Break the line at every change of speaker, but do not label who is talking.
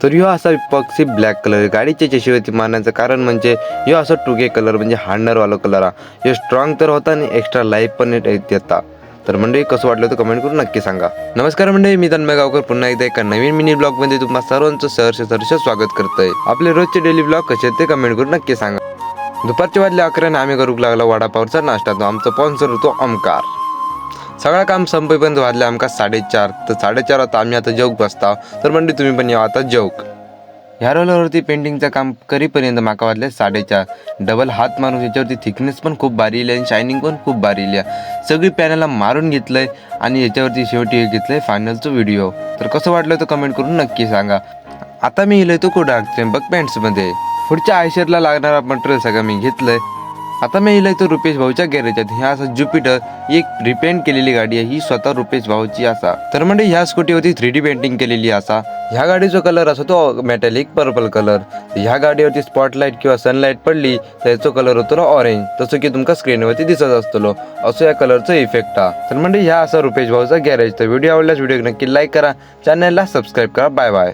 तर ह्यो असा पक्षी ब्लॅक कलर गाडीच्या चशीवरती मारण्याचं कारण म्हणजे ह्यो असा 2K कलर म्हणजे हार्डनरवाला कलर हा. ह्यो स्ट्रॉंग तर होता आणि एक्स्ट्रा लाईफ पण देता. तर मंडळी कसं वाटलं तर कमेंट करून नक्की सांगा. नमस्कार मंडळी, मी तन्मय गावकर पुन्हा एकदा एका नवीन मिनी ब्लॉगमध्ये तुम्हा सर्वांचं सहर्ष स्वागत करतोय. आपले रोजचे डेली ब्लॉग कसे आहेत ते कमेंट करून नक्की सांगा. दुपारचे वाजले 11 आणि आम्ही करूक लागला वडापावचा नाश्ता. तो आमचा स्पॉन्सर होतो ओमकार. सगळं काम संपेपर्यंत वाजले आमका 4:30. तर 4:30 आता आम्ही आता जेवक बसता. तर म्हणजे तुम्ही पण या आता जेवक. ह्या रोलरवरती पेंटिंगचं काम करीपर्यंत माका वाजले 4:30. डबल हात मारून याच्यावरती थिकनेस पण खूप भारी इली आणि शायनिंग पण खूप भारी इली. सगळी पॅनलला मारून घेतलंय आणि याच्यावरती शेवटी घेतलंय फायनलचं व्हिडिओ. तर कसं वाटलं तर कमेंट करून नक्की सांगा. आता मी इलोय तो डार्क त्र्यंबक पॅन्ट्समध्ये. पुढच्या आयशरला लागणारा मटेरियल सगळं मी घेतलंय. आता मी इलोय तो रुपेश भाऊच्या गॅरेजात. ह्या असा ज्युपिटर एक रिपेंट केलेली गाडी आहे. ही स्वतः रुपेश भाऊची असा. तर म्हणजे ह्या स्कूटीवरती 3D पेंटिंग केलेली असा. ह्या गाडीचा कलर असतो तो मेटॅलिक पर्पल कलर. ह्या गाडीवरती स्पॉटलाईट किंवा सनलाईट पडली तर याचा कलर होतो ऑरेंज, तसं की तुमका स्क्रीनवरती दिसत असतो असं या कलरचा इफेक्ट हा. तर म्हणजे ह्या असा रुपेश भाऊचा गॅरेज. तर व्हिडिओ आवडल्यास व्हिडिओ नक्की लाईक करा, चॅनलला सबस्क्राईब करा. Bye bye.